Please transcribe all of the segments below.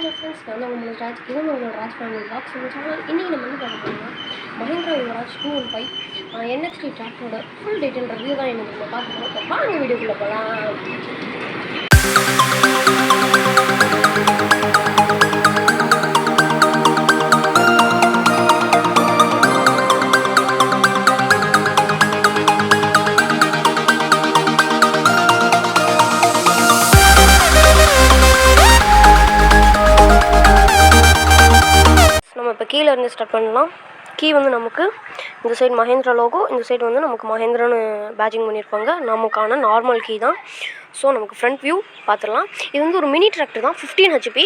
Hello friends, நான் உங்களோட ராஜ். இது உங்களோட ராஜ் ஃபேமிலி vlogs Tamil. இன்னைக்கு நம்ம என்ன பார்க்க போறோம்னா Mahindra yuvraj 215 NXT டிராக்டரோட ஃபுல் டீடைல் ரிவ்யூ தான் இன்னைக்கு நம்ம பார்க்க போறோம். வாங்க வீடியோக்குள்ள போலாம். இப்போ கீழே இருந்து ஸ்டார்ட் பண்ணலாம். கீ வந்து நமக்கு இந்த சைடு மஹேந்திரா லோகோ, இந்த சைடு வந்து நமக்கு மஹேந்திரான்னு பேட்சிங் பண்ணியிருப்பாங்க. நமக்கான நார்மல் கீ தான். ஸோ நமக்கு ஃப்ரண்ட் வியூ பார்த்துடலாம். இது வந்து ஒரு மினி டிராக்டர் தான், 15 HP.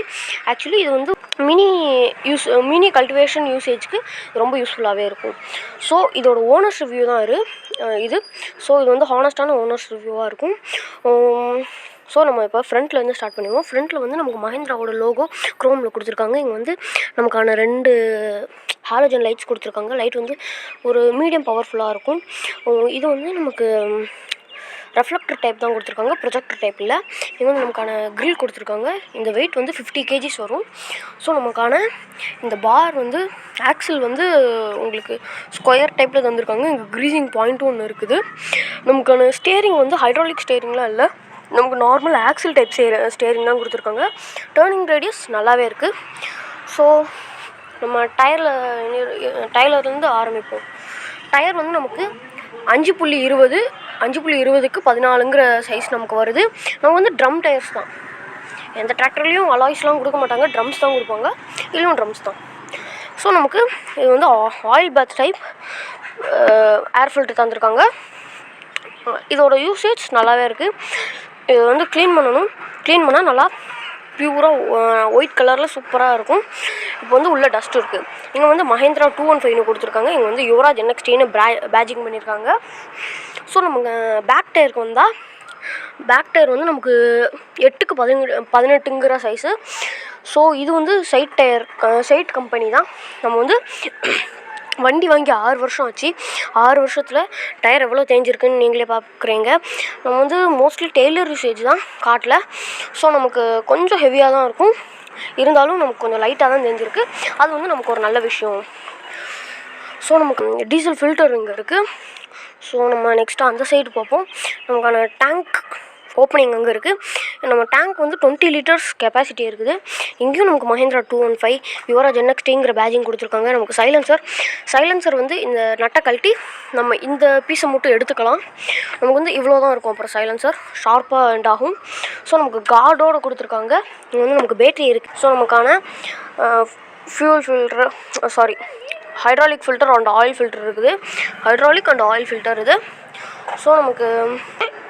ஆக்சுவலி இது வந்து மினி கல்டிவேஷன் யூசேஜ்க்கு ரொம்ப யூஸ்ஃபுல்லாகவே இருக்கும். ஸோ இதோட ஓனர்ஸ் ரிவ்யூ தான் இது. ஸோ இது வந்து ஹானஸ்டான ஓனர்ஸ் ரிவ்யூவாக இருக்கும். ஸோ நம்ம இப்போ ஃப்ரண்ட்லேருந்து ஸ்டார்ட் பண்ணுவோம். ஃப்ரண்ட்டில் வந்து நமக்கு மஹேந்திராவோட லோகோ க்ரோமில் கொடுத்துருக்காங்க. இங்கே வந்து நமக்கான 2 ஹாலோஜன் லைட்ஸ் கொடுத்துருக்காங்க. லைட் வந்து ஒரு மீடியம் பவர்ஃபுல்லாக இருக்கும். இது வந்து நமக்கு ரெஃப்ளெக்டர் டைப் தான் கொடுத்துருக்காங்க, ப்ரொஜெக்டர் டைப் இல்லை. இது வந்து நமக்கான கிரில் கொடுத்துருக்காங்க. இந்த வெயிட் வந்து 50 kgs வரும். ஸோ நமக்கான இந்த பார் வந்து ஆக்சில் வந்து உங்களுக்கு ஸ்கொயர் டைப்பில் தந்துருக்காங்க. இங்கே க்ரீசிங் பாயிண்ட்டும் ஒன்று இருக்குது. நமக்கான ஸ்டேரிங் வந்து ஹைட்ராலிக் ஸ்டேரிங்லாம் இல்லை, நமக்கு நார்மல் ஆக்சில் டைப் ஸ்டேரிங் தான் கொடுத்துருக்காங்க. டேர்னிங் ரேடியஸ் நல்லாவே இருக்குது. ஸோ நம்ம டயர்லேருந்து ஆரம்பிப்போம். டயர் வந்து நமக்கு 5.20க்கு 14ங்கிற சைஸ் நமக்கு வருது. நம்ம வந்து ட்ரம் டயர்ஸ் தான். எந்த டிராக்டர்லேயும் அலாய்ஸ்லாம் கொடுக்க மாட்டாங்க, ட்ரம்ஸ் தான் கொடுப்பாங்க. இதுவும் ட்ரம்ஸ் தான். ஸோ நமக்கு இது வந்து ஆயில் பேத் டைப் ஏர் ஃபில்டர் தந்துருக்காங்க. இதோட யூசேஜ் நல்லாவே இருக்குது. இது வந்து க்ளீன் பண்ணால் நல்லா பியூராக ஒயிட் கலரில் சூப்பராக இருக்கும். இப்போ வந்து உள்ள டஸ்ட் இருக்குது. இங்கே வந்து மஹேந்திரா 215 கொடுத்துருக்காங்க. இங்கே வந்து யுவராஜ் NXTன்னு பேட்சிங் பண்ணியிருக்காங்க. ஸோ நமக்கு பேக் டயருக்கு வந்தால், பேக் டயர் வந்து நமக்கு 8க்கு 18ங்கிற சைஸு. ஸோ இது வந்து சைட் கம்பெனி தான். நம்ம வந்து வண்டி வாங்கி 6 வருஷம் ஆச்சு. 6 வருஷத்தில் டயர் எவ்வளோ தேஞ்சிருக்குன்னு நீங்களே பார்க்குறீங்க. நம்ம வந்து மோஸ்ட்லி டெய்லர் யூசேஜ் தான் காட்டில். ஸோ நமக்கு கொஞ்சம் ஹெவியாக தான் இருக்கும், இருந்தாலும் நமக்கு கொஞ்சம் லைட்டாக தான் தேஞ்சிருக்கு. அது வந்து நமக்கு ஒரு நல்ல விஷயம். ஸோ நமக்கு டீசல் ஃபில்டர் இங்கே இருக்குது. ஸோ நம்ம நெக்ஸ்ட்டு அந்த சைடு பார்ப்போம். நமக்கான டேங்க் ஓப்பனிங் அங்கே இருக்குது. நம்ம டேங்க் வந்து 20 liters கெப்பாசிட்டி இருக்குது. இங்கேயும் நமக்கு மஹேந்திரா 215 யுவராஜ் NXTங்கிற பேட்சிங் கொடுத்துருக்காங்க. நமக்கு சைலன்சர் வந்து இந்த நட்டை கழட்டி நம்ம இந்த பீஸை மட்டும் எடுத்துக்கலாம். நமக்கு வந்து இவ்வளோ தான் இருக்கும். அப்புறம் சைலன்சர் ஷார்ப்பாக எண்ட் ஆகும். ஸோ நமக்கு கார்டோடு கொடுத்துருக்காங்க. இங்கே வந்து நமக்கு பேட்டரி இருக்குது. ஸோ நமக்கான hydraulic filter and oil filter இருக்குது. ஹைட்ராலிக் அண்ட் ஆயில் ஃபில்டர் இது. ஸோ நமக்கு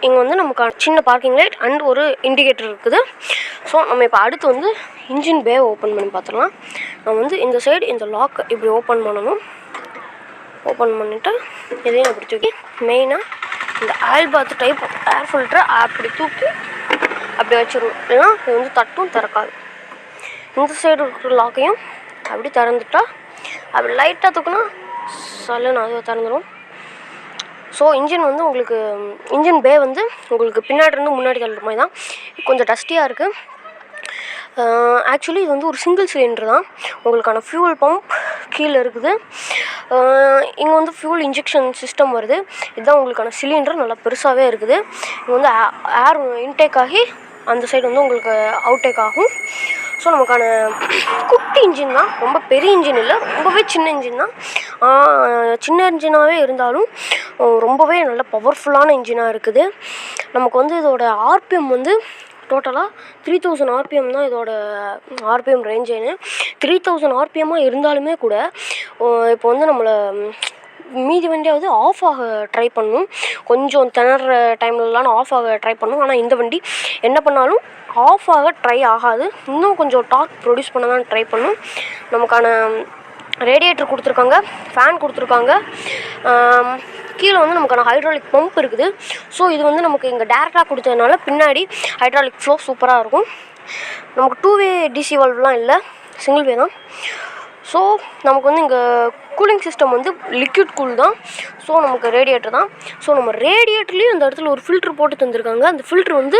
இங்கே வந்து நமக்கு சின்ன பார்க்கிங் லைட் அண்ட் ஒரு இண்டிகேட்டர் இருக்குது. ஸோ நம்ம இப்போ அடுத்து வந்து இன்ஜின் பே ஓப்பன் பண்ணி பார்த்துடலாம். நம்ம வந்து இந்த சைடு இந்த லாக் இப்படி ஓப்பன் பண்ணணும். ஓப்பன் பண்ணிவிட்டு இதையும் அப்படி தூக்கி மெயினாக இந்த ஆயில் பாத் டைப் ஏர் ஃபில்டரை அப்படி தூக்கி அப்படி வச்சிடணும். இல்லைன்னா இது வந்து தட்டும் திறக்காது. இந்த சைடு இருக்கிற லாக்கையும் அப்படி திறந்துட்டா, அப்படி லைட்டாக தூக்குனா சல்லுன்னு அது திறந்துடும். ஸோ இன்ஜின் வந்து உங்களுக்கு இன்ஜின் பே வந்து உங்களுக்கு பின்னாடி இருந்து முன்னாடி தள்ளுற மாதிரி தான். கொஞ்சம் டஸ்டியாக இருக்குது. ஆக்சுவலி இது வந்து ஒரு சிங்கிள் சிலிண்டர் தான். உங்களுக்கான ஃபியூல் பம்ப் கீழே இருக்குது. இங்கே வந்து ஃபியூல் இன்ஜெக்ஷன் சிஸ்டம் வருது. இதுதான் உங்களுக்கான சிலிண்டர். நல்லா பெருசாகவே இருக்குது. இங்கே வந்து ஏர் இன்டேக் ஆகி அந்த சைடு வந்து உங்களுக்கு அவுட்டேக் ஆகும். ஸோ நமக்கான குட்டி இன்ஜின் தான், ரொம்ப பெரிய இன்ஜின் இல்லை, ரொம்பவே சின்ன இன்ஜின் தான். சின்ன இன்ஜினாகவே இருந்தாலும் ரொம்பவே நல்ல பவர்ஃபுல்லான இன்ஜினாக இருக்குது. நமக்கு வந்து இதோட ஆர்பிஎம் வந்து டோட்டலாக 3000 RPM தான் இதோட ஆர்பிஎம் ரேஞ்சேன்னு. 3000 RPM இருந்தாலுமே கூட இப்போ வந்து நம்மளை மீதி வண்டியாவது ஆஃப் ஆக ட்ரை பண்ணும். கொஞ்சம் திணற டைம்லலாம் ஆஃப் ஆக ட்ரை பண்ணும். ஆனால் இந்த வண்டி என்ன பண்ணாலும் ஆஃப் ஆக ட்ரை ஆகாது. இன்னும் கொஞ்சம் டார்க் ப்ரொடியூஸ் பண்ண தான் ட்ரை பண்ணும். நமக்கான ரேடியேட்டர் கொடுத்துருக்காங்க, ஃபேன் கொடுத்துருக்காங்க. கீழே வந்து நமக்கான ஹைட்ராலிக் பம்ப் இருக்குது. ஸோ இது வந்து நமக்கு இங்கே டேரெக்டாக கொடுத்ததுனால பின்னாடி ஹைட்ராலிக் ஃப்ளோ சூப்பராக இருக்கும். நமக்கு 2-way DC வால்வ்லாம் இல்லை, சிங்கிள் வே தான். ஸோ நமக்கு வந்து இங்கே கூலிங் சிஸ்டம் வந்து லிக்விட் கூல் தான். ஸோ நமக்கு ரேடியேட்டர் தான். ஸோ நம்ம ரேடியேட்டர்லேயும் இந்த இடத்துல ஒரு ஃபில்ட்ரு போட்டு தந்துருக்காங்க. அந்த ஃபில்ட்ரு வந்து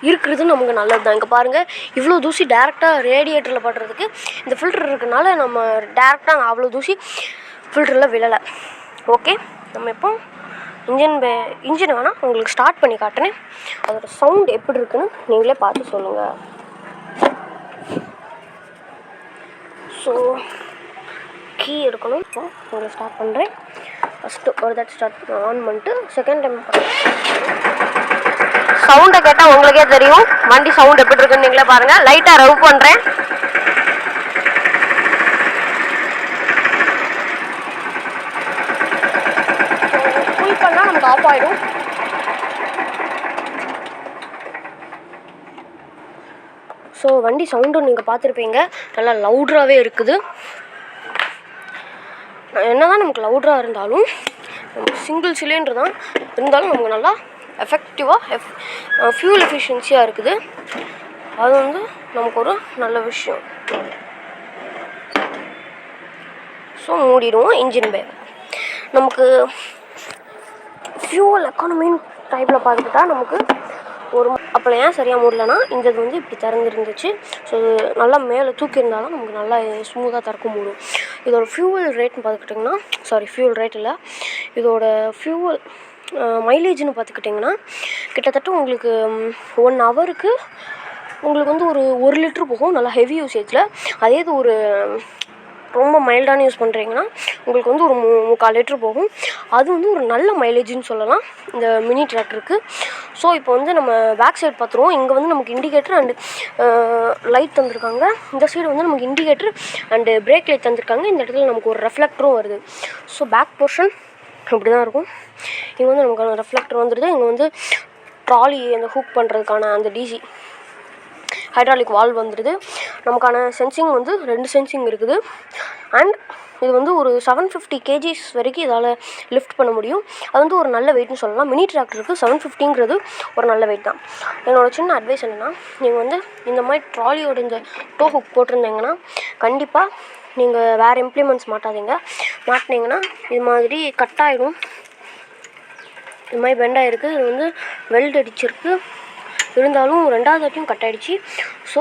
இருக்கிறது நமக்கு நல்லது தான். இங்கே பாருங்கள், இவ்வளோ தூசி டேரெக்டாக ரேடியேட்டரில் படுறதுக்கு இந்த ஃபில்ட்ரு இருக்கிறனால நம்ம டேரெக்டாக அவ்வளோ தூசி ஃபில்டரில் விழலை. ஓகே, நம்ம இப்போ இன்ஜின் வேணால் உங்களுக்கு ஸ்டார்ட் பண்ணி காட்டுறேன். அதோடய சவுண்ட் எப்படி இருக்குன்னு நீங்களே பார்த்து சொல்லுங்கள். ஸோ கீ எடுக்கணும். ஸோ உங்களுக்கு ஸ்டார்ட் பண்ணுறேன். ஃபஸ்ட்டு ஒரு தட் ஸ்டார்ட் ஆன் பண்ணிட்டு செகண்ட் டைம் சவுண்டை கேட்டால் உங்களுக்கே தெரியும் வண்டி சவுண்ட் எப்படி இருக்குன்னு நீங்களே பாருங்கள். லைட்டாக ரவ் பண்ணுறேன். ஃபுல் பண்ணால் நமக்கு ஆஃப் ஆகிடும். ஸோ வண்டி சவுண்டும் நீங்கள் பார்த்துருப்பீங்க, நல்லா லவுட்ராகவே இருக்குது. என்ன தான் நமக்கு லவுட்ராக இருந்தாலும் நமக்கு சிங்கிள் சிலிண்டர் தான் இருந்தாலும் நமக்கு நல்லா எஃபெக்டிவாக ஃபியூல் எஃபிஷியன்சியாக இருக்குது. அது வந்து நமக்கு ஒரு நல்ல விஷயம். ஸோ மூடிடுவோம் இன்ஜின் பே. நமக்கு ஃபியூவல் எக்கானமின்னு டைப்பில் பார்த்துக்கிட்டா நமக்கு ஒரு அப்போ ஏன் சரியாக மூடலைன்னா இந்த இது வந்து இப்படி திறந்துருந்துச்சு. ஸோ நல்லா மேலே தூக்கியிருந்தாலும் நமக்கு நல்லா ஸ்மூத்தாக திறக்க மூடும். இதோட ஃபியூவல் ரேட்னு பார்த்துக்கிட்டிங்கன்னா ஃபியூவல் ரேட் இல்லை, இதோட ஃபியூவல் மைலேஜ்னு பார்த்துக்கிட்டிங்கன்னா கிட்டத்தட்ட உங்களுக்கு 1 ஹவருக்கு உங்களுக்கு வந்து ஒரு 1 லிட்ரு போகும் நல்லா ஹெவி யூசேஜில். அதே இது ஒரு ரொம்ப மைல்டான யூஸ் பண்ணுறீங்கன்னா உங்களுக்கு வந்து ஒரு 3/4 லிட்ரு போகும். அது வந்து ஒரு நல்ல மைலேஜ்னு சொல்லலாம் இந்த மினி டிராக்டருக்கு. ஸோ இப்போ வந்து நம்ம பேக் சைடு பார்த்துருவோம். இங்கே வந்து நமக்கு இண்டிகேட்டர் அண்டு லைட் தந்திருக்காங்க. இந்த சைடு வந்து நமக்கு இண்டிகேட்டர் அண்டு பிரேக் லைட் தந்திருக்காங்க. இந்த இடத்துல நமக்கு ஒரு ரெஃப்ளெக்டரும் வருது. ஸோ பேக் போர்ஷன் இப்படி தான் இருக்கும். இங்கே வந்து நமக்கு ரெஃப்ளெக்டர் வந்துடுது. இங்கே வந்து ட்ராலி அந்த ஹூக் பண்ணுறதுக்கான அந்த டிசி ஹைட்ராலிக் வால்வ் வந்துடுது. நமக்கான சென்சிங் வந்து 2 சென்சிங் இருக்குது. அண்ட் இது வந்து ஒரு 750 kgs வரைக்கும் இதால் லிஃப்ட் பண்ண முடியும். அது வந்து ஒரு நல்ல வெயிட்னு சொல்லலாம். மினி டிராக்டருக்கு 750ங்கிறது ஒரு நல்ல வெயிட் தான். என்னோடய சின்ன அட்வைஸ் என்னென்னா, நீங்கள் வந்து இந்த மாதிரி ட்ராலியோட இந்த டோ ஹுக் போட்டிருந்தீங்கன்னா கண்டிப்பாக நீங்கள் வேறு இம்ப்ளிமெண்ட்ஸ் மாட்டினீங்கன்னா இது மாதிரி கட் ஆகிடும். இது மாதிரி பெண்ட் ஆகிருக்கு. இது வந்து வெல்ட் அடிச்சிருக்கு, இருந்தாலும் 2வது வாட்டியும் கட் ஆகிடுச்சு. ஸோ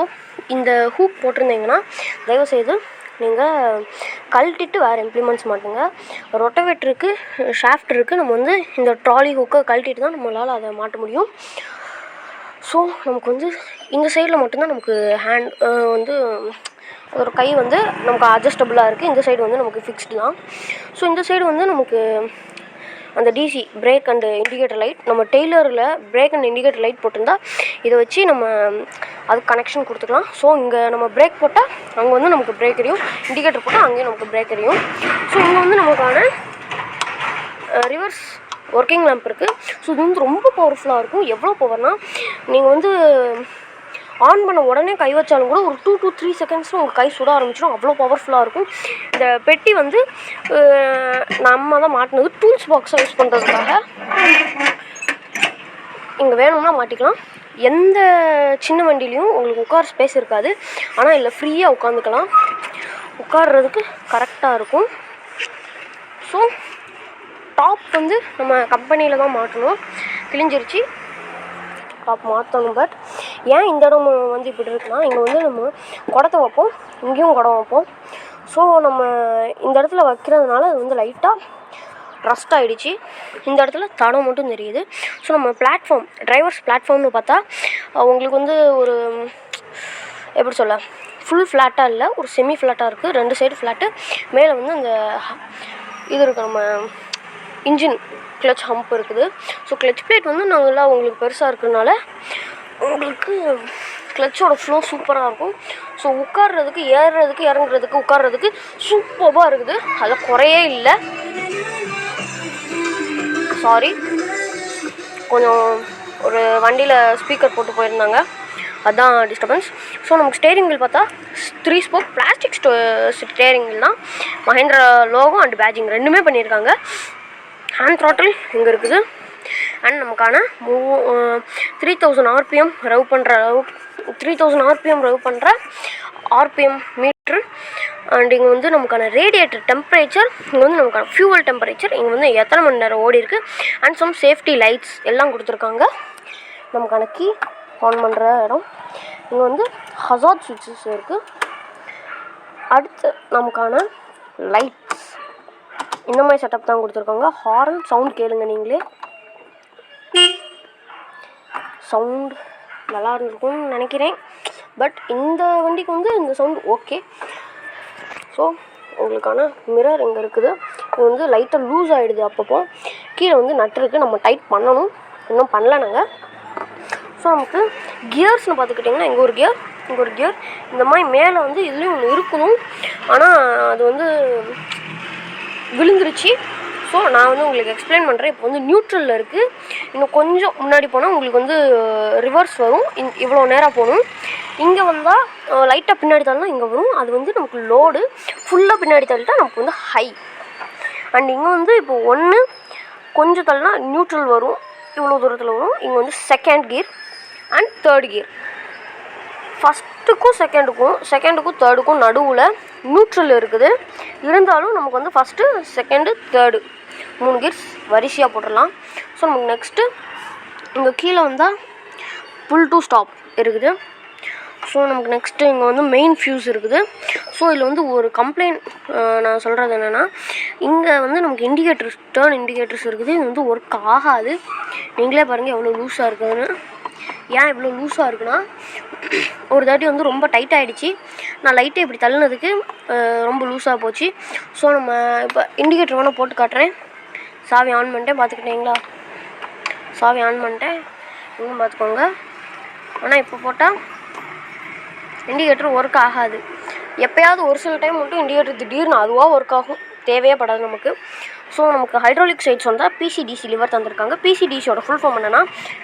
இந்த ஹூக் போட்டிருந்தீங்கன்னா தயவுசெய்து நீங்கள் கழட்டிட்டு வேறு இம்ப்ளிமெண்ட்ஸ் மாட்டுங்க. ரொட்டவேட்டருக்கு ஷாஃப்ட் இருக்குது. நம்ம வந்து இந்த ட்ராலி ஹூக்கை கழட்டிட்டு தான் நம்மளால் அதை மாட்ட முடியும். ஸோ நமக்கு வந்து இந்த சைடில் மட்டும்தான் நமக்கு ஹேண்ட் வந்து ஒரு கை வந்து நமக்கு அட்ஜஸ்டபுளாக இருக்குது. இந்த சைடு வந்து நமக்கு ஃபிக்ஸ்டு தான். ஸோ இந்த சைடு வந்து நமக்கு அந்த DC brake and indicator light நம்ம டெய்லரில் பிரேக் அண்ட் இண்டிகேட்டர் லைட் போட்டிருந்தா இதை வச்சு நம்ம அதுக்கு கனெக்ஷன் கொடுத்துக்கலாம். ஸோ இங்கே நம்ம பிரேக் போட்டால் அங்கே வந்து நமக்கு பிரேக் எரியும், இண்டிகேட்டர் போட்டால் அங்கேயும் நமக்கு பிரேக் எரியும். ஸோ இங்கே வந்து நமக்கான ரிவர்ஸ் ஒர்க்கிங் லேம்ப் இருக்குது. ஸோ இது வந்து ரொம்ப பவர்ஃபுல்லாக இருக்கும். எவ்வளோ பவர்னால் நீங்கள் வந்து ஆன் பண்ண உடனே கை வச்சாலும் கூட ஒரு 2 to 3 செகண்ட்ஸில் உங்கள் கை சுட ஆரம்பிச்சிடும். அவ்வளோ பவர்ஃபுல்லாக இருக்கும். இந்த பெட்டி வந்து நம்ம தான் மாட்டினது டூல்ஸ் பாக்ஸாக யூஸ் பண்ணுறதுக்காக. இங்கே வேணும்னா மாட்டிக்கலாம். எந்த சின்ன வண்டிலையும் உங்களுக்கு உட்கார ஸ்பேஸ் இருக்காது, ஆனால் இல்லை ஃப்ரீயாக உட்காந்துக்கலாம். உட்கார்றதுக்கு கரெக்டாக இருக்கும். ஸோ டாப் வந்து நம்ம கம்பெனியில் தான் மாட்டணும், கிழிஞ்சிருச்சு. டாப் மாற்றணும். பட் ஏன் இந்த இடம் வந்து இப்படி இருக்குன்னா, இங்கே வந்து நம்ம குடத்தை வைப்போம், இங்கேயும் குடம் வைப்போம். ஸோ நம்ம இந்த இடத்துல வைக்கிறதுனால அது வந்து லைட்டாக ரஸ்ட் ஆகிடுச்சு. இந்த இடத்துல தடம் மட்டும் தெரியுது. ஸோ நம்ம பிளாட்ஃபார்ம் டிரைவர்ஸ் பிளாட்ஃபார்ம்னு பார்த்தா உங்களுக்கு வந்து ஒரு எப்படி சொல்ல ஃபுல் ஃப்ளாட்டாக இல்லை, ஒரு செமி ஃப்ளாட்டாக இருக்குது. 2 சைடு ஃப்ளாட்டு. மேலே வந்து அந்த இது இருக்குது, நம்ம இன்ஜின் கிளச் ஹம்ப் இருக்குது. ஸோ கிளச் பிளேட் வந்து நாங்கள்லாம் உங்களுக்கு பெருசாக இருக்கிறதுனால உங்களுக்கு கிளச்சோட ஃப்ளோ சூப்பராக இருக்கும். ஸோ உட்கார்றதுக்கு ஏறுறதுக்கு இறங்குறதுக்கு உட்கார்றதுக்கு சூப்பராக இருக்குது. அதில் குறையே இல்லை. சாரி, கொஞ்சம் ஒரு வண்டியில் ஸ்பீக்கர் போட்டு போயிருந்தாங்க, அதுதான் டிஸ்டர்பன்ஸ். ஸோ நமக்கு ஸ்டேரிங் வீல் பார்த்தா 3 ஸ்போக் பிளாஸ்டிக் ஸ்டேரிங் வீல் தான். மஹிந்திரா லோகோ அண்ட் பேஜிங் 2மே பண்ணியிருக்காங்க. ஹேண்ட் த்ராட்டில் இங்கே இருக்குது. அண்ட் நமக்கான 3000 RPM ரவ் பண்ணுற 3000 RPM ரவ் பண்ணுற RPM மீட்ரு அண்ட் இங்கே வந்து நமக்கான ரேடியேட்டர் டெம்பரேச்சர், இங்கே வந்து நமக்கான ஃபியூவல் டெம்பரேச்சர், இங்கே வந்து எத்தனை மணி நேரம் ஓடி இருக்குது அண்ட் சம் சேஃப்டி லைட்ஸ் எல்லாம் கொடுத்துருக்காங்க. நமக்கான கீ ஆன் பண்ணுற இடம், இங்கே வந்து ஹசார்ட் சுவிட்சஸ் இருக்குது. அடுத்து நமக்கான லைட்ஸ் இந்த மாதிரி செட்டப் தான் கொடுத்துருக்காங்க. ஹார்ன் சவுண்ட் கேளுங்க, நீங்களே சவுண்ட் நல்லா இருந்திருக்கும்னு நினைக்கிறேன். பட் இந்த வண்டிக்கு வந்து இந்த சவுண்ட் ஓகே. ஸோ உங்களுக்கான மிரர் இங்கே இருக்குது. இது வந்து லைட்டாக லூஸ் ஆகிடுது அப்பப்போ. கீழே வந்து நட்டு இருக்குது, நம்ம டைட் பண்ணணும், இன்னும் பண்ணல நாங்கள். ஸோ நமக்கு கியர்ஸ்னு பார்த்துக்கிட்டிங்கன்னா இங்கே ஒரு கியர், இங்கே ஒரு கியர், இந்த மாதிரி மேலே வந்து இதுலேயும் ஒன்று இருக்கணும், ஆனால் அது வந்து விழுந்துருச்சு. ஸோ நான் வந்து உங்களுக்கு எக்ஸ்பிளைன் பண்ணுறேன். இப்போ வந்து நியூட்ரலில் இருக்குது. இன்னும் கொஞ்சம் முன்னாடி போனால் உங்களுக்கு வந்து ரிவர்ஸ் வரும். இவ்வளோ நேராக போகணும். இங்கே வந்தால் லைட்டாக பின்னாடி தள்ளினா இங்கே வரும். அது வந்து நமக்கு லோடு. ஃபுல்லாக பின்னாடி தள்ளிட்டா நமக்கு வந்து ஹை. அண்ட் இங்கே வந்து இப்போ ஒன்று கொஞ்சம் தள்ளினா நியூட்ரல் வரும், இவ்வளோ தூரத்தில் வரும். இங்கே வந்து second gear and third gear. ஃபஸ்ட்டுக்கும் செகண்டுக்கும் தேர்டுக்கும் நடுவில் நியூட்ரல் இருக்குது. இருந்தாலும் நமக்கு வந்து ஃபஸ்ட்டு செகண்டு தேர்டு 3 கியர்ஸ் வரிசையாக போட்டுடலாம். ஸோ நமக்கு நெக்ஸ்ட்டு இங்கே கீழே வந்தால் புல் டு ஸ்டாப் இருக்குது. ஸோ நமக்கு நெக்ஸ்ட்டு இங்கே வந்து மெயின் ஃபியூஸ் இருக்குது. ஸோ இதில் வந்து ஒரு கம்ப்ளைண்ட் நான் சொல்கிறது என்னென்னா, இங்கே வந்து நமக்கு இண்டிகேட்டர்ஸ், டர்ன் இண்டிகேட்டர்ஸ் இருக்குது. இது வந்து ஒர்க் ஆகாது. நீங்களே பாருங்கள் எவ்வளோ லூஸாக இருக்குதுன்னு. ஏன் இவ்வளோ லூஸாக இருக்குன்னா, ஒரு தாட்டி வந்து ரொம்ப டைட் ஆகிடுச்சு. நான் லைட்டை இப்படி தள்ளினதுக்கு ரொம்ப லூஸாக போச்சு. ஸோ நம்ம இப்போ இண்டிகேட்டர் வேணால் போட்டு காட்டுறேன். சாவி ஆன் பண்ணிட்டேன், பார்த்துக்கிட்டீங்களா? சாவி ஆன் பண்ணிட்டேன், இன்னும் பார்த்துக்கோங்க. ஆனால் இப்போ போட்டால் இண்டிகேட்டர் ஒர்க் ஆகாது. எப்போயாவது ஒரு சில டைம் மட்டும் இண்டிகேட்டர் திடீர்னு அதுவாக ஒர்க் ஆகும், தேவையே படாது நமக்கு. ஸோ நமக்கு ஹைட்ராலிக் சைட்ஸ் வந்தால் பிசிடிசி லிவர் தந்திருக்காங்க. பிசிடிசியோட ஃபுல் ஃபார்ம் என்னென்னா,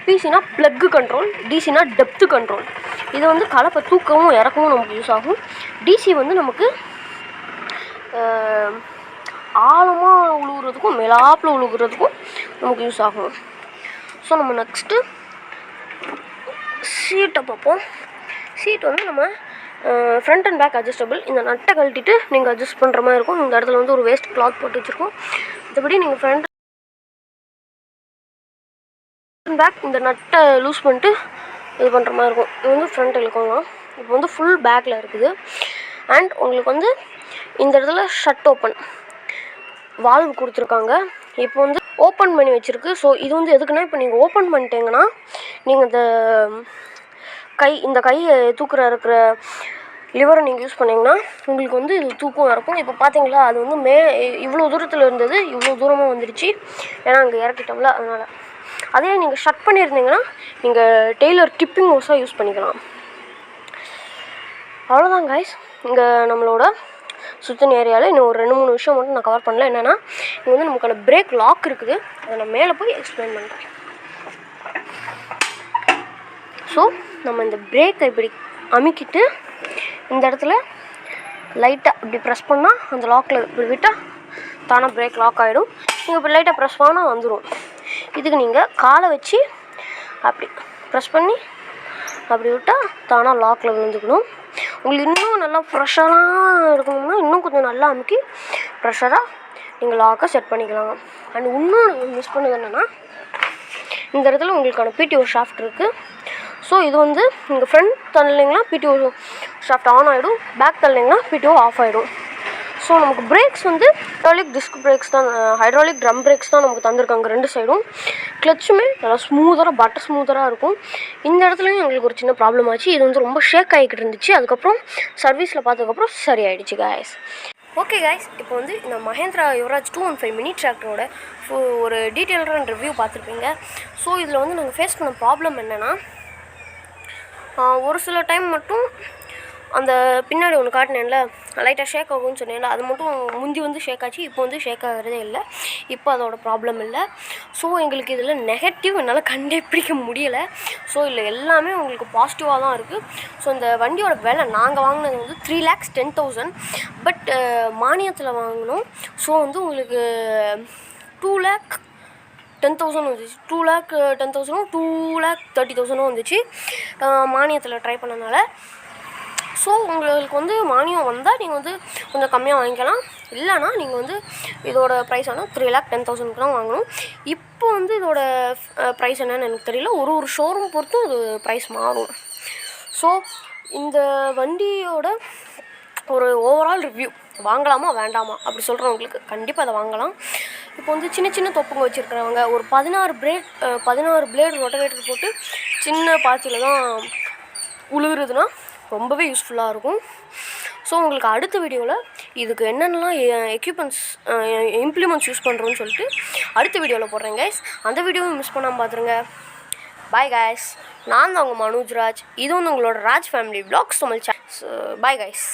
பிசினா ப்ளக்கு கண்ட்ரோல், டிசினா டெப்த்து கண்ட்ரோல். இது வந்து கலப்பை தூக்கவும் இறக்கவும் நமக்கு யூஸ் ஆகும். டிசி வந்து நமக்கு ஆழமாக உழுவுறதுக்கும் மேலாப்பில் உழுவுறதுக்கும் நமக்கு யூஸ் ஆகும். ஸோ நம்ம நெக்ஸ்ட்டு சீட்டை பார்ப்போம். சீட் வந்து நம்ம ஃப்ரண்ட் அண்ட் பேக் அட்ஜஸ்டபிள். இந்த நட்டை கழட்டிட்டு நீங்கள் அட்ஜஸ்ட் பண்ணுற மாதிரி இருக்கும். இந்த இடத்துல வந்து ஒரு வேஸ்ட் கிளாத் போட்டு வச்சுருக்கோம். மற்றபடி நீங்கள் ஃப்ரண்ட் அண்ட் பேக் இந்த நட்டை லூஸ் பண்ணிட்டு இது பண்ணுற மாதிரி இருக்கும். இது வந்து ஃப்ரண்ட் இழுக்கலாம். இப்போ வந்து ஃபுல் பேக்கில் இருக்குது. அண்ட் உங்களுக்கு வந்து இந்த இடத்துல ஷட் ஓப்பன் வால்வு கொடுத்துருக்காங்க. இப்போ வந்து ஓப்பன் பண்ணி வச்சுருக்கு. ஸோ இது வந்து எதுக்குன்னா, இப்போ நீங்கள் ஓப்பன் பண்ணிட்டீங்கன்னா நீங்கள் இந்த கையை இருக்கிற லிவரை நீங்கள் யூஸ் பண்ணிங்கன்னா உங்களுக்கு வந்து இது தூக்கம் இறக்கும். இப்போ பார்த்தீங்களா, அது வந்து இவ்வளோ தூரத்தில் இருந்தது, இவ்வளோ தூரமாக வந்துடுச்சு. ஏன்னா அங்கே இறக்கிட்டோம்ல, அதனால். அதே நீங்கள் ஷட் பண்ணியிருந்தீங்கன்னா நீங்கள் டெய்லர் டிப்பிங் ஹோஸாக யூஸ் பண்ணிக்கலாம். அவ்வளோதான் கைஸ். இங்கே நம்மளோட சுற்றின ஏரியாவில் இன்னும் ஒரு 2-3 விஷயம் மட்டும் நான் கவர் பண்ணல. என்னென்னா, இங்கே வந்து நமக்கான பிரேக் லாக் இருக்குது. அதை நான் மேலே போய் எக்ஸ்பிளைன் பண்ணுறேன். ஸோ நம்ம இந்த பிரேக்கை இப்படி அமுக்கிட்டு இந்த இடத்துல லைட்டாக இப்படி ப்ரெஸ் பண்ணால் அந்த லாக்கில் இப்படி விட்டால் தானாக பிரேக் லாக் ஆகிடும். நீங்கள் இப்படி லைட்டாக ப்ரெஸ் பண்ணால் வந்துடும். இதுக்கு நீங்கள் காலை வச்சு அப்படி ப்ரெஸ் பண்ணி அப்படி விட்டால் தானாக லாக்கில் விழுந்துக்கணும். உங்களுக்கு இன்னும் நல்லா ப்ரெஷராக இருக்கணும்னா இன்னும் கொஞ்சம் நல்லா அமுக்கி ப்ரெஷராக நீங்கள் லாக்கை செட் பண்ணிக்கலாம். அண்ட் இன்னும் மிஸ் பண்ணது என்னென்னா, இந்த இடத்துல உங்களுக்கான பிடிஓ ஷாஃப்ட் இருக்குது. ஸோ இது வந்து நீங்கள் ஃப்ரண்ட் தள்ளிங்கன்னா பிடிஓ ஷாஃப்ட் ஆன் ஆகிடும், பேக் தள்ளிங்கன்னா பிடிஓ ஆஃப் ஆகிடும். ஸோ நமக்கு பிரேக்ஸ் வந்து ஹைட்ராலிக் டிஸ்க் பிரேக்ஸ் தான், ஹைட்ராலிக் ட்ரம் பிரேக்ஸ் தான் நமக்கு தந்திருக்காங்க 2 சைடும். கிளச்சுமே நல்லா ஸ்மூத்தராக பட்டர் ஸ்மூத்தராக இருக்கும். இந்த இடத்துலையும் எங்களுக்கு ஒரு சின்ன ப்ராப்ளம் ஆச்சு. இது வந்து ரொம்ப ஷேக் ஆகிக்கிட்டு இருந்துச்சு. அதுக்கப்புறம் சர்வீஸில் பார்த்ததுக்கப்புறம் சரியாயிடுச்சு காய்ஸ். ஓகே காய்ஸ், இப்போ வந்து இந்த மஹேந்திரா யுவராஜ் 215 மினி டிராக்டரோட ஒரு டீட்டெயில்டான ரிவ்யூ பார்த்துருப்பீங்க. ஸோ இதில் வந்து நாங்கள் ஃபேஸ் பண்ண ப்ராப்ளம் என்னென்னா, ஒரு சில டைம் மட்டும் அந்த பின்னாடி ஒன்று காட்டினேன்ல லைட்டாக ஷேக் ஆகும்னு சொன்னேன்ல, அது மட்டும் முந்தி வந்து ஷேக் ஆச்சு. இப்போ வந்து ஷேக் ஆகிறதே இல்லை. இப்போ அதோட ப்ராப்ளம் இல்லை. ஸோ எங்களுக்கு இதில் நெகட்டிவ் என்னால் கண்டுபிடிக்க முடியலை. ஸோ இல்லை எல்லாமே உங்களுக்கு பாசிட்டிவாக தான் இருக்குது. ஸோ இந்த வண்டியோட விலை நாங்கள் வாங்கினது வந்து 3,10,000. பட் மானியத்தில் வாங்கினோம். ஸோ வந்து உங்களுக்கு 2,10,000 வந்துச்சு. 2,10,000 2,30,000 வந்துச்சு மானியத்தில் ட்ரை பண்ணனால. ஸோ உங்களுக்கு வந்து மானியம் வந்தால் நீங்கள் வந்து கொஞ்சம் கம்மியாக வாங்கிக்கலாம். இல்லைனா நீங்கள் வந்து இதோட ப்ரைஸ் ஆனால் 3,10,000 தான் வாங்கணும். இப்போ வந்து இதோட ப்ரைஸ் என்னன்னு எனக்கு தெரியல. ஒரு ஷோரூம் பொறுத்தும் இது ப்ரைஸ் மாறும். ஸோ இந்த வண்டியோட ஒரு ஓவரால் ரிவ்யூ, வாங்கலாமா வேண்டாமா அப்படி சொல்கிறவங்களுக்கு கண்டிப்பாக அதை வாங்கலாம். இப்போ வந்து சின்ன சின்ன தொப்புங்க வச்சுருக்கிறவங்க ஒரு 16 பிளேடு ரொட்டவேட்டர் போட்டு சின்ன பாத்தியில் தான் உழுகுறதுனா ரொம்பவே யூஸ்ஃபுல்லாக இருக்கும். ஸோ உங்களுக்கு அடுத்த வீடியோவில் இதுக்கு என்னென்னலாம் இம்ப்ளிமெண்ட்ஸ் யூஸ் பண்ணுறோன்னு சொல்லிட்டு அடுத்த வீடியோவில் போடுறேன் கைஸ். அந்த வீடியோவும் மிஸ் பண்ணாமல் பார்த்துருங்க. Bye guys. நான் தான் உங்கள் மனோஜ்ராஜ். இது வந்து உங்களோட Raj family vlogs Tamil channel. Bye guys.